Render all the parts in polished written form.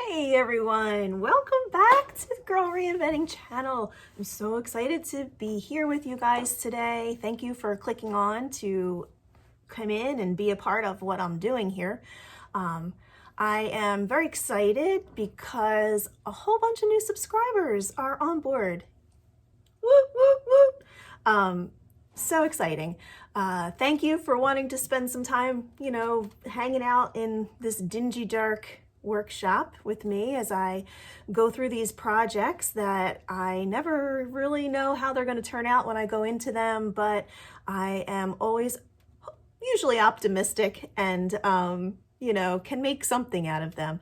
Hey everyone, welcome back to the Girl-Reinventing channel. I'm so excited to be here with you guys today. Thank you for clicking on to come in and be a part of what I'm doing here. I am very excited because a whole bunch of new subscribers are on board. Whoop, whoop, whoop. So exciting. Thank you for wanting to spend some time, hanging out in this dingy, dark workshop with me as I go through these projects that I never really know how they're going to turn out when I go into them, but I am always usually optimistic and, can make something out of them,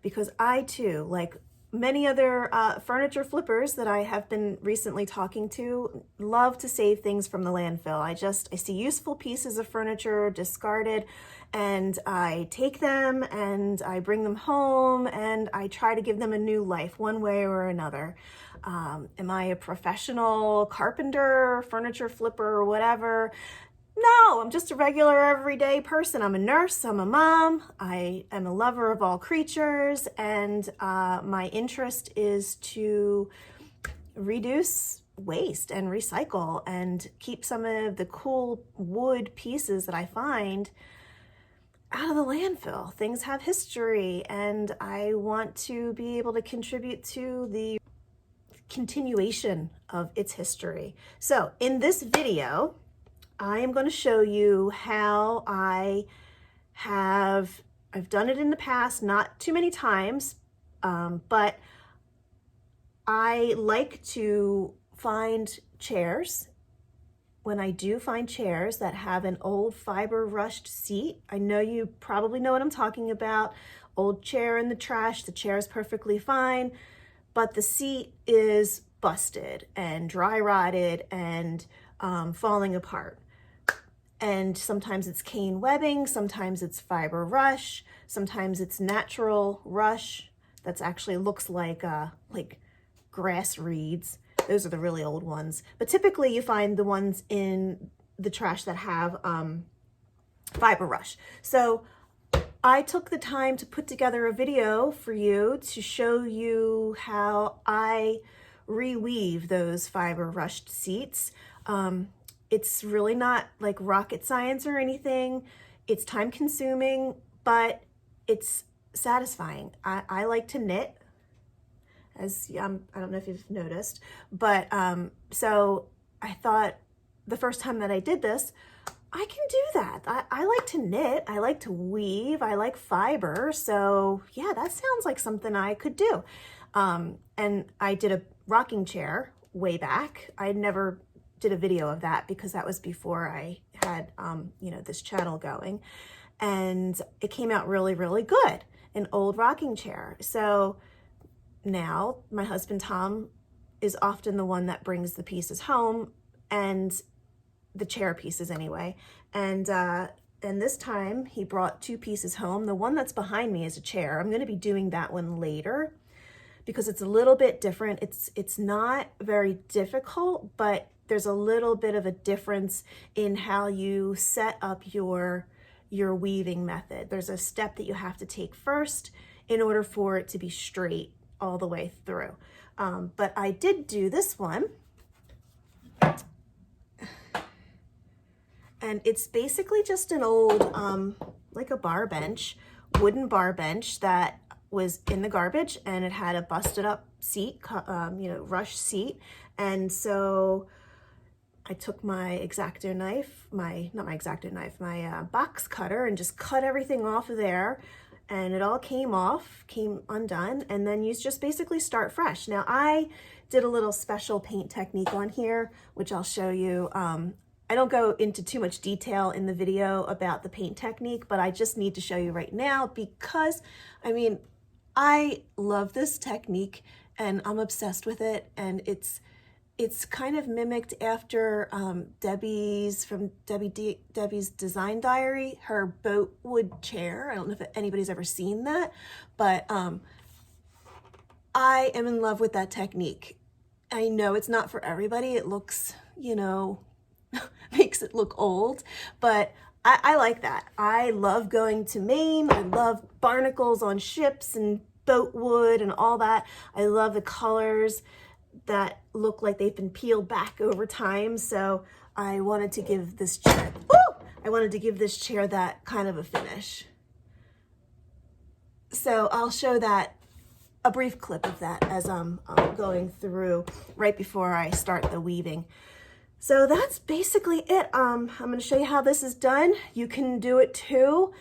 because I too, like many other furniture flippers that I have been recently talking to, love to save things from the landfill. I see useful pieces of furniture discarded, and I take them and I bring them home and I try to give them a new life one way or another. Am I a professional carpenter, furniture flipper, or whatever? No, I'm just a regular everyday person. I'm a nurse, I'm a mom, I am a lover of all creatures, and my interest is to reduce waste and recycle and keep some of the cool wood pieces that I find out of the landfill. Things have history, and I want to be able to contribute to the continuation of its history. So in this video, I am going to show you how I've done it in the past, not too many times, but I like to find chairs. When I do find chairs that have an old fiber rushed seat, I know you probably know what I'm talking about. Old chair in the trash, the chair is perfectly fine, but the seat is busted and dry rotted and falling apart. And sometimes it's cane webbing, sometimes it's fiber rush, sometimes it's natural rush that's actually looks like grass reeds. Those are the really old ones. But typically you find the ones in the trash that have fiber rush. So I took the time to put together a video for you to show you how I reweave those fiber rushed seats. It's really not like rocket science or anything. It's time consuming, but it's satisfying. I like to knit, as I don't know if you've noticed, but so I thought the first time that I did this, I can do that. I like to knit, I like to weave, I like fiber. So yeah, that sounds like something I could do. And I did a rocking chair way back. I never did a video of that because that was before I had, this channel going, and it came out really, really good, an old rocking chair. So now my husband, Tom, is often the one that brings the pieces home, and the chair pieces anyway. And this time he brought two pieces home. The one that's behind me is a chair. I'm going to be doing that one later because it's a little bit different. It's not very difficult, but there's a little bit of a difference in how you set up your weaving method. There's a step that you have to take first in order for it to be straight all the way through. But I did do this one. And it's basically just an old, like a bar bench, wooden bar bench that was in the garbage, and it had a busted up seat, rush seat. And so I took my X-Acto knife, my box cutter, and just cut everything off of there. And it all came undone, and then you just basically start fresh. Now I did a little special paint technique on here, which I'll show you. I don't go into too much detail in the video about the paint technique, but I just need to show you right now because, I love this technique and I'm obsessed with it, and it's kind of mimicked after Debbie's Design Diary, her boat wood chair. I don't know if anybody's ever seen that, but I am in love with that technique. I know it's not for everybody. It looks, makes it look old, but I like that. I love going to Maine. I love barnacles on ships and boat wood and all that. I love the colors that look like they've been peeled back over time. So I wanted to give this chair, that kind of a finish. So I'll show that, a brief clip of that as I'm going through right before I start the weaving. So that's basically it. I'm going to show you how this is done. You can do it too.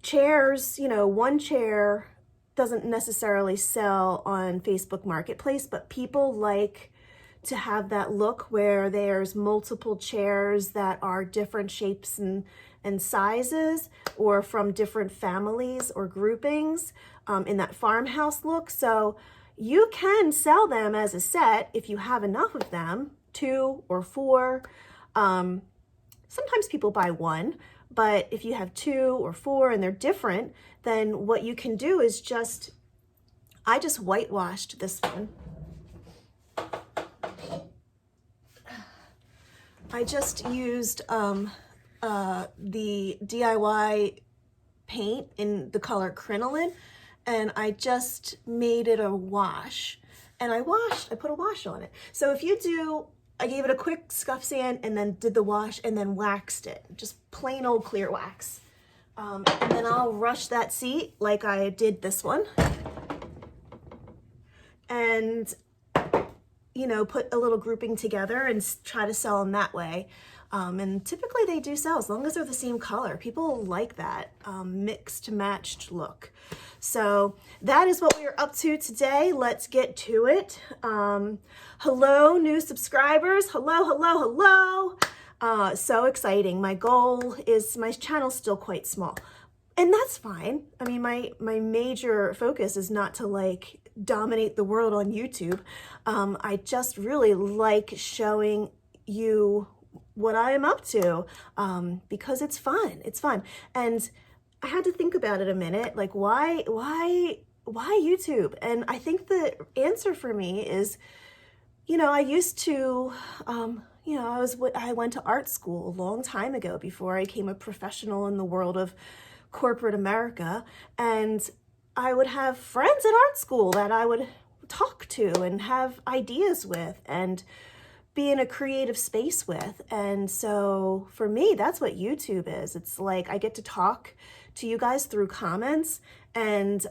Chairs, one chair doesn't necessarily sell on Facebook Marketplace, but people like to have that look where there's multiple chairs that are different shapes and sizes, or from different families or groupings, in that farmhouse look. So you can sell them as a set if you have enough of them, 2 or 4. Sometimes people buy 1, but if you have 2 or 4 and they're different, then what you can do is I just whitewashed this one. I just used the DIY paint in the color crinoline, and I just made it a wash. And I put a wash on it. So if you do, I gave it a quick scuff sand and then did the wash and then waxed it. Just plain old clear wax. And then I'll rush that seat like I did this one. And put a little grouping together and try to sell them that way. And typically they do sell as long as they're the same color. People like that mixed matched look. So that is what we are up to today. Let's get to it. Hello, new subscribers. Hello. So exciting. My goal is, my channel's still quite small. And that's fine. I mean, my major focus is not to dominate the world on YouTube. I just really like showing you what I am up to, because it's fun. And I had to think about it a minute, why YouTube? And I think the answer for me is, I used to, I went to art school a long time ago before I became a professional in the world of corporate America. And I would have friends at art school that I would talk to and have ideas with and be in a creative space with. And so for me, that's what YouTube is. It's like I get to talk to you guys through comments and,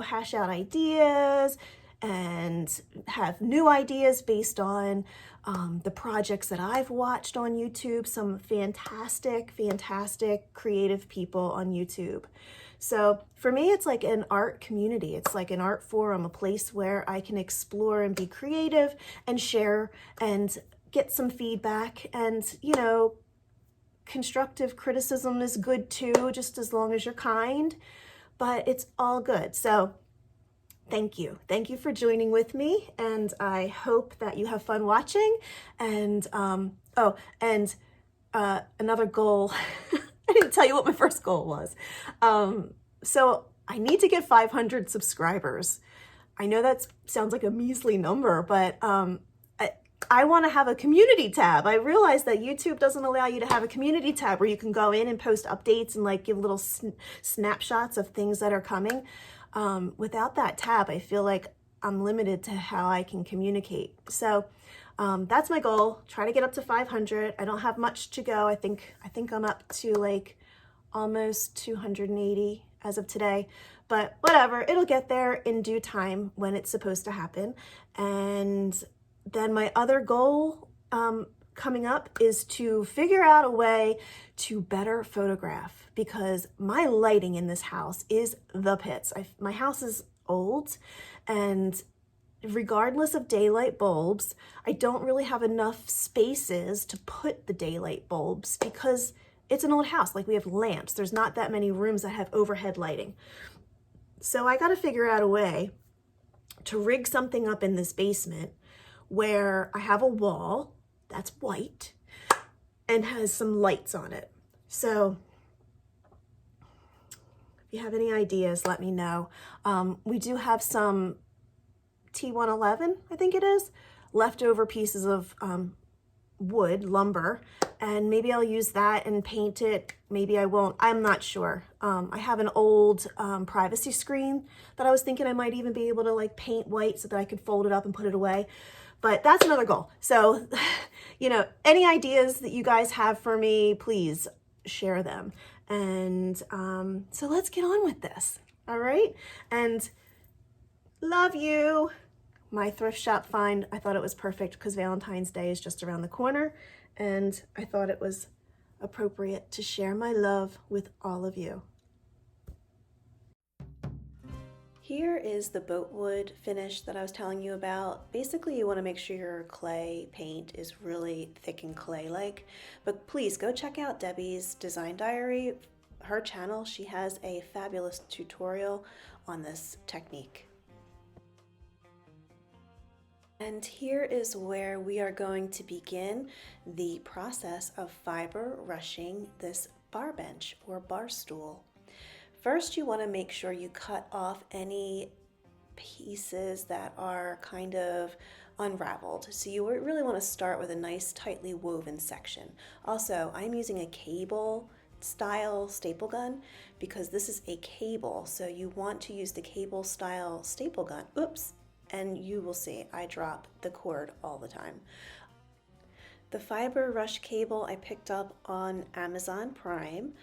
hash out ideas and have new ideas based on the projects that I've watched on YouTube, some fantastic creative people on YouTube. So for me, it's like an art community. It's like an art forum, a place where I can explore and be creative and share and get some feedback. And, constructive criticism is good too, just as long as you're kind, but it's all good. So thank you. Thank you for joining with me. And I hope that you have fun watching. And, another goal, I didn't tell you what my first goal was. So I need to get 500 subscribers. I know that sounds like a measly number, but I want to have a community tab. I realize that YouTube doesn't allow you to have a community tab where you can go in and post updates and give little snapshots of things that are coming. Without that tab, I feel like I'm limited to how I can communicate. So that's my goal. Try to get up to 500. I don't have much to go. I think I'm up to almost 280 as of today, but whatever, it'll get there in due time when it's supposed to happen. And then my other goal coming up is to figure out a way to better photograph, because my lighting in this house is the pits. My house is old, and regardless of daylight bulbs, I don't really have enough spaces to put the daylight bulbs because it's an old house. We have lamps. There's not that many rooms that have overhead lighting. So I got to figure out a way to rig something up in this basement where I have a wall that's white and has some lights on it. So if you have any ideas, let me know. We do have some T111, I think it is, leftover pieces of wood, lumber, and maybe I'll use that and paint it. Maybe I won't. I'm not sure. I have an old privacy screen that I was thinking I might even be able to like paint white so that I could fold it up and put it away. But that's another goal. So, you know, any ideas that you guys have for me, please share them. And so let's get on with this. All right. And love you. My thrift shop find, I thought it was perfect because Valentine's Day is just around the corner, and I thought it was appropriate to share my love with all of you. Here is the boatwood finish that I was telling you about. Basically, you want to make sure your clay paint is really thick and clay-like, but please go check out Debbie's Design Diary. Her channel, she has a fabulous tutorial on this technique. And here is where we are going to begin the process of fiber rushing this bar bench or bar stool. First, you want to make sure you cut off any pieces that are kind of unraveled. So you really want to start with a nice tightly woven section. Also, I'm using a cable style staple gun because this is a cable. So you want to use the cable style staple gun. Oops. And you will see I drop the cord all the time. The fiber rush cable I picked up on Amazon Prime.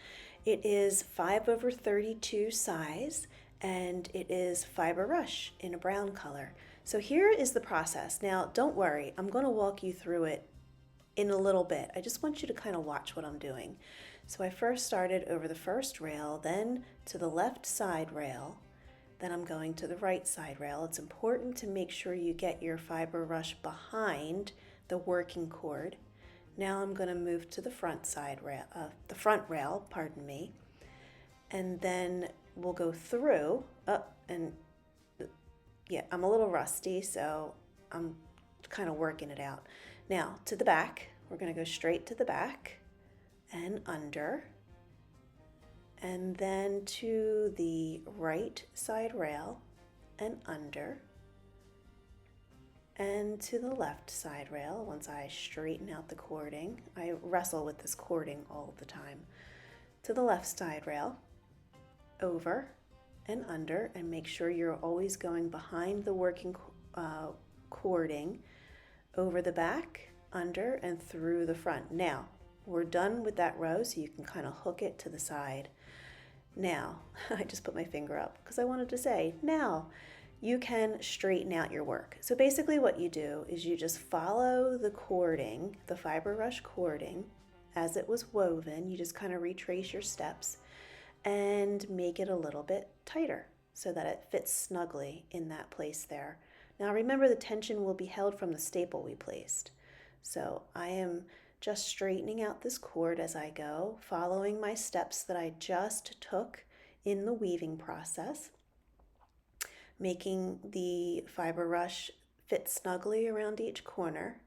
It is 5/32 size, and it is fiber rush in a brown color. So here is the process. Now, don't worry, I'm going to walk you through it in a little bit. I just want you to kind of watch what I'm doing. So I first started over the first rail, then to the left side rail, then I'm going to the right side rail. It's important to make sure you get your fiber rush behind the working cord. Now I'm going to move to the front side rail, pardon me, and then we'll go through. And yeah, I'm a little rusty, so I'm kind of working it out. Now to the back, we're going to go straight to the back and under. And then to the right side rail and under, and to the left side rail once I straighten out the cording. I wrestle with this cording all the time. To the left side rail, over and under, and make sure you're always going behind the working cording, over the back, under, and through the front. Now, we're done with that row, so you can kind of hook it to the side. Now, I just put my finger up because I wanted to say, now you can straighten out your work. So basically what you do is you just follow the cording, the fiber rush cording, as it was woven. You just kind of retrace your steps and make it a little bit tighter so that it fits snugly in that place there. Now remember, the tension will be held from the staple we placed. So I am just straightening out this cord as I go, following my steps that I just took in the weaving process, making the fiber rush fit snugly around each corner.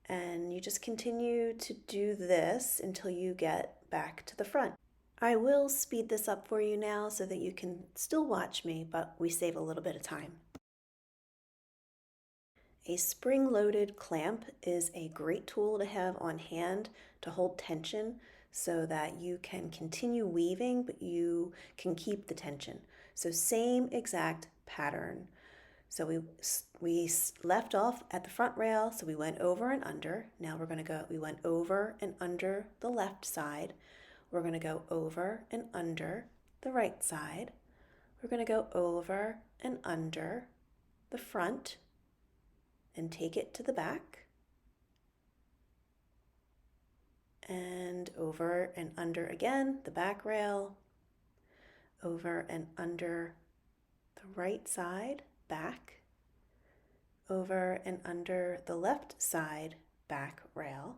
And you just continue to do this until you get back to the front. I will speed this up for you now so that you can still watch me, but we save a little bit of time. A spring-loaded clamp is a great tool to have on hand to hold tension so that you can continue weaving, but you can keep the tension. So same exact pattern. So we left off at the front rail, so we went over and under. Now we went over and under the left side. We're going to go over and under the right side. We're going to go over and under the front and take it to the back, and over and under again the back rail, over and under the right side back, over and under the left side back rail,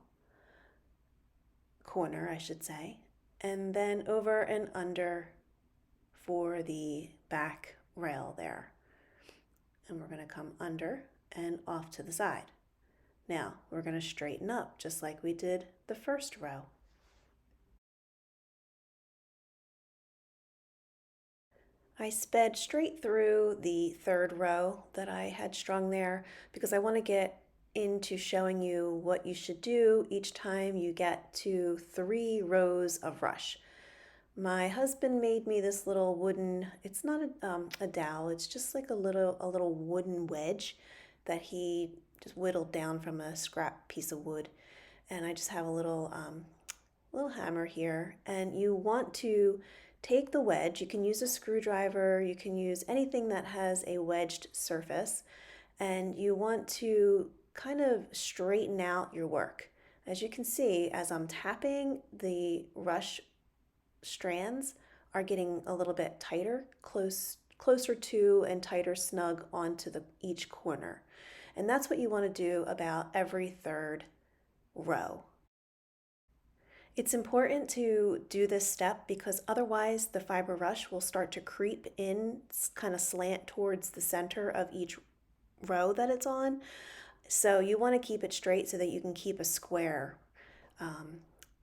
corner I should say, and then over and under for the back rail there. And we're going to come under and off to the side. Now we're going to straighten up just like we did the first row. I sped straight through the third row that I had strung there because I want to get into showing you what you should do each time you get to 3 rows of rush. My husband made me this little wooden, it's not a dowel, it's just like a little wooden wedge that he just whittled down from a scrap piece of wood. And I just have a little hammer here. And you want to take the wedge, you can use a screwdriver, you can use anything that has a wedged surface, and you want to kind of straighten out your work. As you can see, as I'm tapping, the rush strands are getting a little bit tighter, closer to and tighter snug onto each corner. And that's what you want to do about every 3rd row. It's important to do this step because otherwise the fiber rush will start to creep in, kind of slant towards the center of each row that it's on. So you want to keep it straight so that you can keep a square.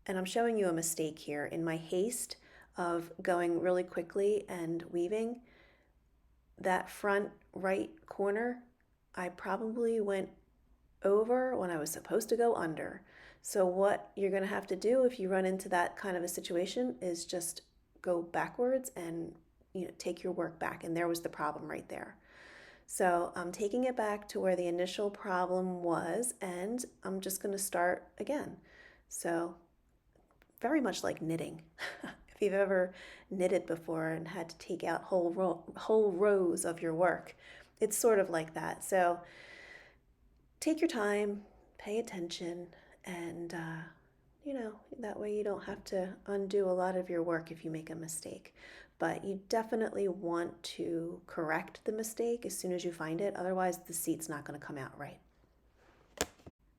And I'm showing you a mistake here. In my haste of going really quickly and weaving, that front right corner, I probably went over when I was supposed to go under. So what you're going to have to do if you run into that kind of a situation is just go backwards and take your work back. And there was the problem right there. So I'm taking it back to where the initial problem was, and I'm just going to start again. So very much like knitting. If you've ever knitted before and had to take out whole rows of your work, it's sort of like that. So take your time, pay attention, and that way you don't have to undo a lot of your work if you make a mistake. But you definitely want to correct the mistake as soon as you find it, otherwise the seat's not going to come out right.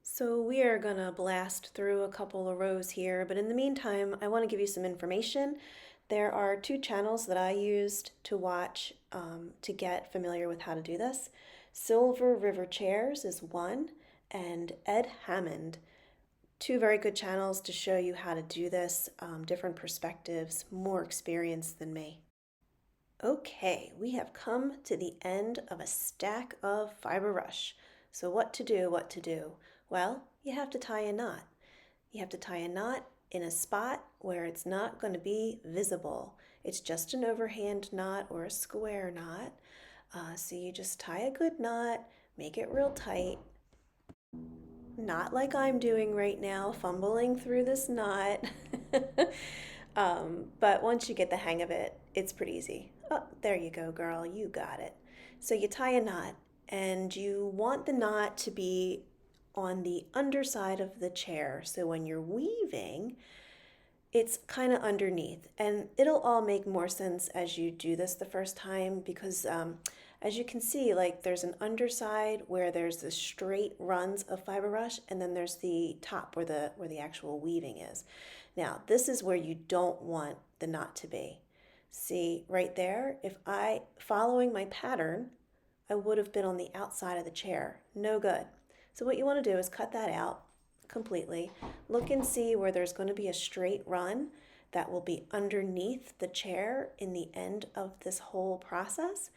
So we are going to blast through a couple of rows here, but in the meantime, I want to give you some information. There are 2 channels that I used to watch to get familiar with how to do this. Silver River Chairs is one, and Ed Hammond. 2 very good channels to show you how to do this, different perspectives, more experience than me. Okay, we have come to the end of a stack of fiber rush. So what to do? Well, you have to tie a knot. You have to tie a knot in a spot where it's not going to be visible. It's just an overhand knot or a square knot. So you just tie a good knot, make it real tight. Not like I'm doing right now, fumbling through this knot. But once you get the hang of it, it's pretty easy. Oh, there you go, girl, you got it. So you tie a knot, and you want the knot to be on the underside of the chair. So when you're weaving, it's kind of underneath. And it'll all make more sense as you do this the first time because as you can see, like there's an underside where there's the straight runs of fiber rush, and then there's the top where the actual weaving is. Now, this is where you don't want the knot to be. See, right there, if following my pattern, I would have been on the outside of the chair. No good. So what you want to do is cut that out completely. Look and see where there's going to be a straight run that will be underneath the chair in the end of this whole process.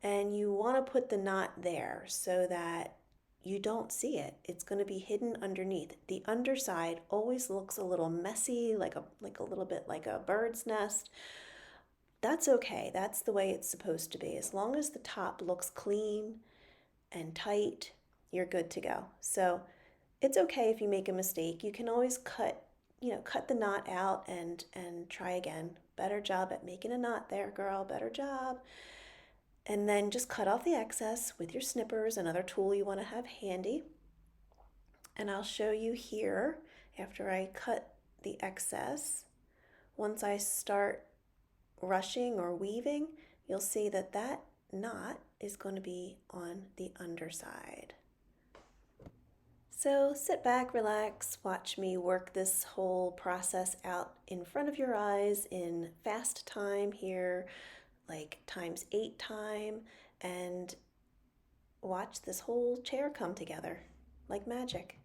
And you want to put the knot there so that you don't see it. It's going to be hidden underneath. The underside always looks a little messy, like a little bit like a bird's nest. That's okay. That's the way it's supposed to be. As long as the top looks clean and tight, you're good to go. So it's okay if you make a mistake. You can always cut the knot out and try again. Better job at making a knot there, girl. Better job. And then just cut off the excess with your snippers, another tool you want to have handy. And I'll show you here after I cut the excess. Once I start rushing or weaving, you'll see that that knot is going to be on the underside. So sit back, relax, watch me work this whole process out in front of your eyes in fast time here, like ×8 time, and watch this whole chair come together like magic.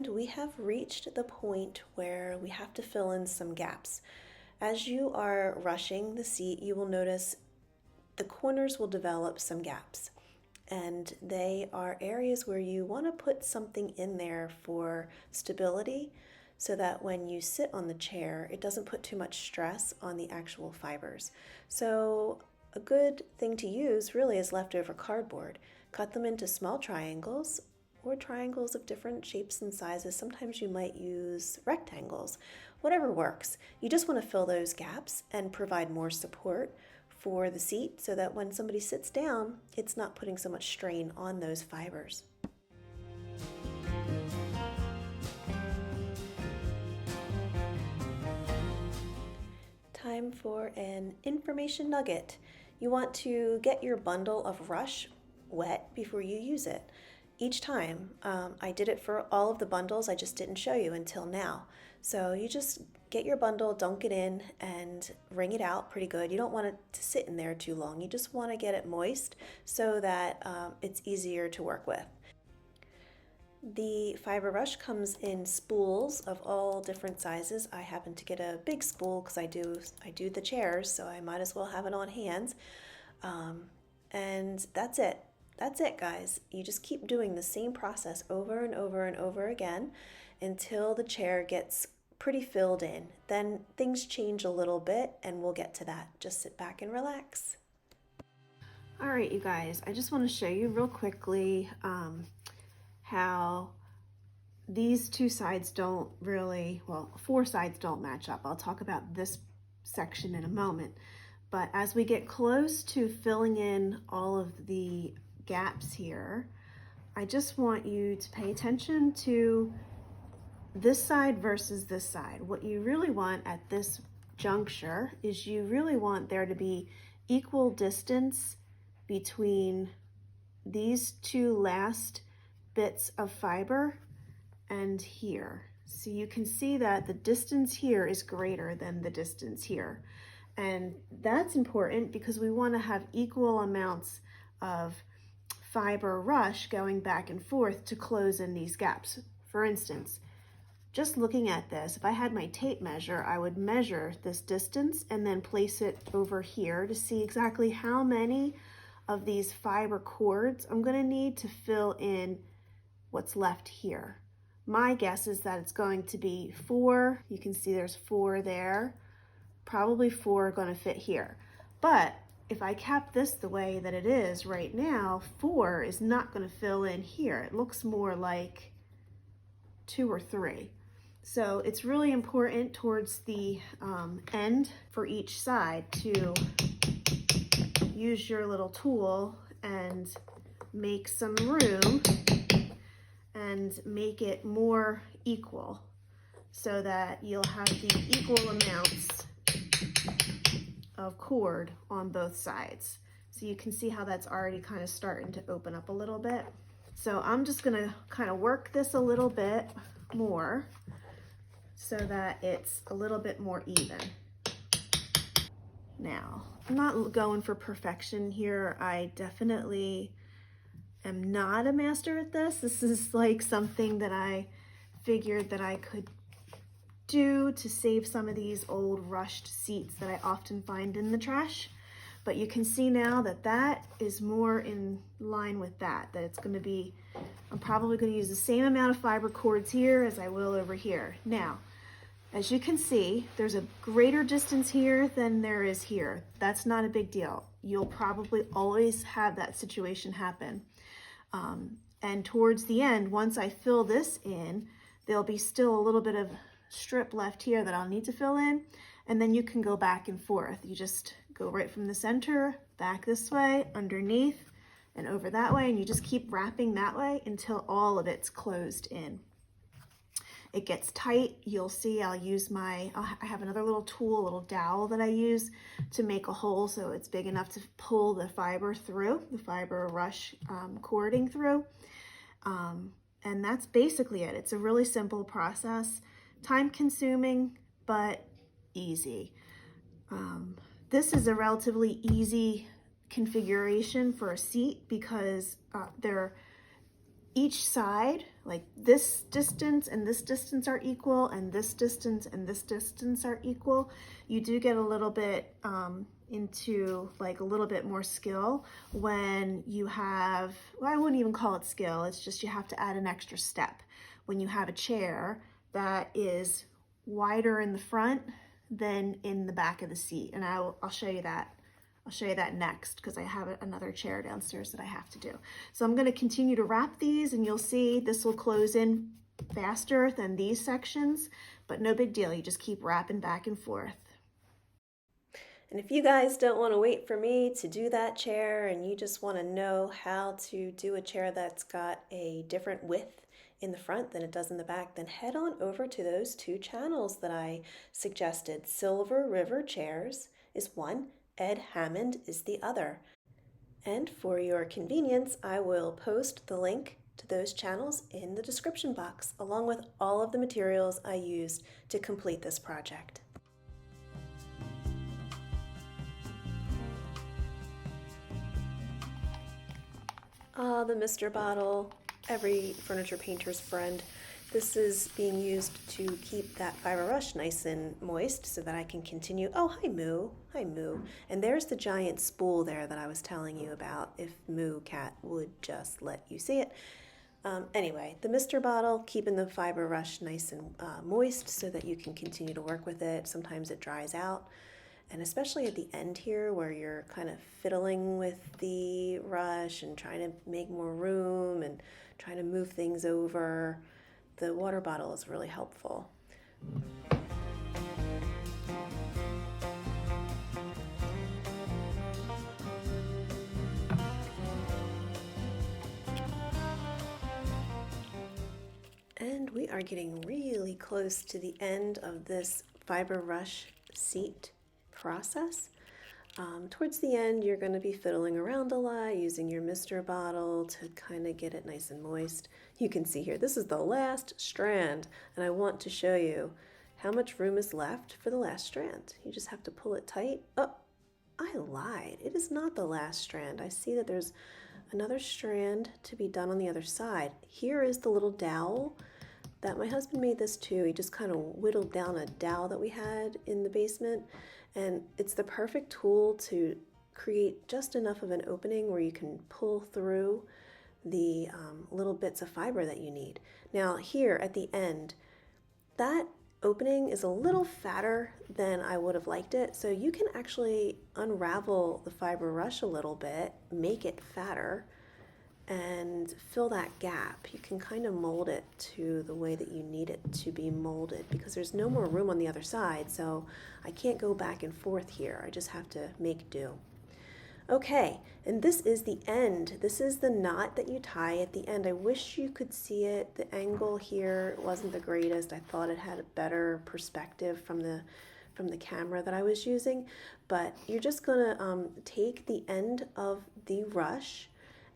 We have reached the point where we have to fill in some gaps. As you are rushing the seat, you will notice the corners will develop some gaps. And they are areas where you want to put something in there for stability so that when you sit on the chair, it doesn't put too much stress on the actual fibers. So a good thing to use really is leftover cardboard. Cut them into small triangles or triangles of different shapes and sizes. Sometimes you might use rectangles, whatever works. You just want to fill those gaps and provide more support for the seat so that when somebody sits down, it's not putting so much strain on those fibers. Time for an information nugget. You want to get your bundle of rush wet before you use it. Each time, I did it for all of the bundles, I just didn't show you until now. So you just get your bundle, dunk it in, and wring it out pretty good. You don't want it to sit in there too long. You just want to get it moist so that it's easier to work with. The fiber rush comes in spools of all different sizes. I happen to get a big spool because I do the chairs, so I might as well have it on hand. And that's it. That's it, guys. You just keep doing the same process over and over and over again until the chair gets pretty filled in. Then things change a little bit and we'll get to that. Just sit back and relax. All right, you guys, I just want to show you real quickly how these two sides don't really, well, four sides don't match up. I'll talk about this section in a moment. But as we get close to filling in all of the gaps here, I just want you to pay attention to this side versus this side. What you really want at this juncture is you really want there to be equal distance between these two last bits of fiber and here. So you can see that the distance here is greater than the distance here. And that's important because we want to have equal amounts of fiber rush going back and forth to close in these gaps. For instance, just looking at this, if I had my tape measure, I would measure this distance and then place it over here to see exactly how many of these fiber cords I'm going to need to fill in what's left here. My guess is that it's going to be 4. You can see there's 4 there. Probably 4 are going to fit here. But if I kept this the way that it is right now, 4 is not going to fill in here. It looks more like 2 or 3. So it's really important towards the end for each side to use your little tool and make some room and make it more equal so that you'll have the equal amounts of cord on both sides. So you can see how that's already kind of starting to open up a little bit. So I'm just going to kind of work this a little bit more so that it's a little bit more even. Now, I'm not going for perfection here. I definitely am not a master at this. This is like something that I figured that I could do to save some of these old rushed seats that I often find in the trash. But you can see now that that is more in line with that it's going to be, I'm probably going to use the same amount of fiber cords here as I will over here. Now, as you can see, there's a greater distance here than there is here. That's not a big deal. You'll probably always have that situation happen. And towards the end, once I fill this in, there'll be still a little bit of strip left here that I'll need to fill in, and then you can go back and forth. You just go right from the center, back this way, underneath, and over that way, and you just keep wrapping that way until all of it's closed in. It gets tight. You'll see I'll use I have another little tool, a little dowel that I use to make a hole so it's big enough to pull the fiber through, the fiber rush cording through. And that's basically it. It's a really simple process, time consuming, but easy. This is a relatively easy configuration for a seat because each side like this distance and this distance are equal, and this distance and this distance are equal, you do get a little bit into like a little bit more skill when you have, well, I wouldn't even call it skill, it's just you have to add an extra step when you have a chair that is wider in the front than in the back of the seat. And I'll show you that. I'll show you that next because I have another chair downstairs that I have to do. So I'm going to continue to wrap these, and you'll see this will close in faster than these sections, but no big deal. You just keep wrapping back and forth. And if you guys don't want to wait for me to do that chair and you just want to know how to do a chair that's got a different width in the front than it does in the back, then head on over to those two channels that I suggested. Silver River Chairs is one, Ed Hammond is the other. And for your convenience, I will post the link to those channels in the description box, along with all of the materials I used to complete this project. Ah, the Mr. Bottle, every furniture painter's friend. This is being used to keep that fiber rush nice and moist so that I can continue. Oh, hi Moo. Hi Moo. And there's the giant spool there that I was telling you about, if Moo Cat would just let you see it. Anyway, the Mr. Bottle, keeping the fiber rush nice and moist so that you can continue to work with it. Sometimes it dries out. And especially at the end here where you're kind of fiddling with the rush and trying to make more room and trying to move things over, the water bottle is really helpful. And we are getting really close to the end of this fiber rush seat process. Towards the end, you're going to be fiddling around a lot, using your Mr. Bottle to kind of get it nice and moist. You can see here, this is the last strand, and I want to show you how much room is left for the last strand. You just have to pull it tight. Oh, I lied. It is not the last strand. I see that there's another strand to be done on the other side. Here is the little dowel that my husband made this too. He just kind of whittled down a dowel that we had in the basement. And it's the perfect tool to create just enough of an opening where you can pull through the little bits of fiber that you need. Now here at the end, that opening is a little fatter than I would have liked it. So you can actually unravel the fiber rush a little bit, make it fatter, and fill that gap. You can kind of mold it to the way that you need it to be molded because there's no more room on the other side, so I can't go back and forth here. I just have to make do. Okay, and this is the end. This is the knot that you tie at the end. I wish you could see it. The angle here wasn't the greatest. I thought it had a better perspective from the camera that I was using, but you're just gonna take the end of the rush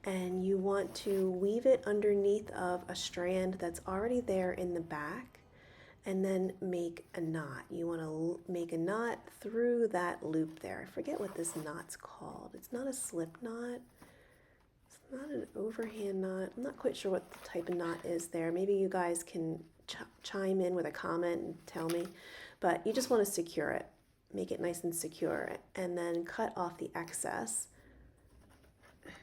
and you want to weave it underneath of a strand that's already there in the back and then make a knot. You want to make a knot through that loop there. I forget what this knot's called. It's not a slip knot. It's not an overhand knot. I'm not quite sure what the type of knot is there. Maybe you guys can chime in with a comment and tell me. But you just want to secure it. Make it nice and secure and then cut off the excess.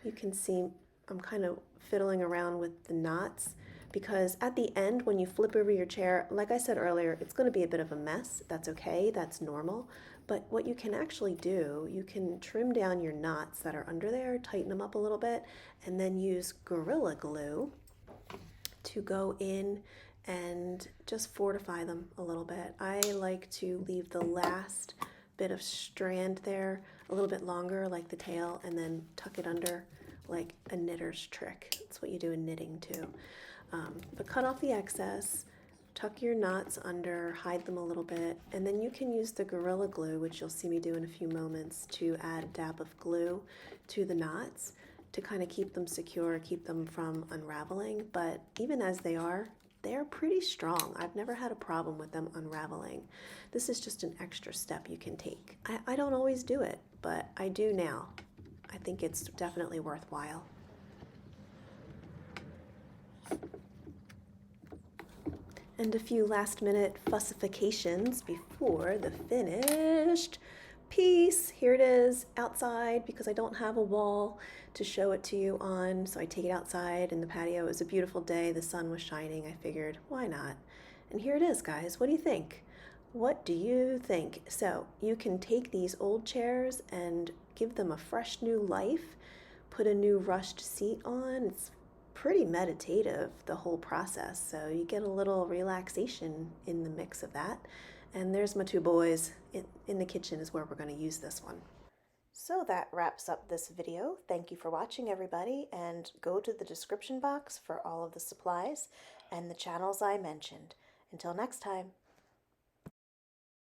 You can see I'm kind of fiddling around with the knots because at the end when you flip over your chair, like I said earlier, it's going to be a bit of a mess. That's okay, that's normal. But what you can actually do, you can trim down your knots that are under there, tighten them up a little bit, and then use Gorilla Glue to go in and just fortify them a little bit. I like to leave the last bit of strand there a little bit longer, like the tail, and then tuck it under like a knitter's trick. That's what you do in knitting too. But cut off the excess, tuck your knots under, hide them a little bit, and then you can use the Gorilla Glue, which you'll see me do in a few moments, to add a dab of glue to the knots to kind of keep them secure, keep them from unraveling. But even as they're pretty strong. I've never had a problem with them unraveling. This is just an extra step you can take. I don't always do it, but I do now. I think it's definitely worthwhile. And a few last minute fussifications before the finished piece. Here it is outside because I don't have a wall to show it to you on, so I take it outside in the patio. It was a beautiful day, the sun was shining. I figured, why not? And here it is, guys. What do you think? What do you think? So you can take these old chairs and give them a fresh new life, put a new rushed seat on. It's pretty meditative, the whole process, so you get a little relaxation in the mix of that. And there's my two boys. In the kitchen is where we're going to use this one. So that wraps up this video. Thank you for watching, everybody, and go to the description box for all of the supplies and the channels I mentioned. Until next time.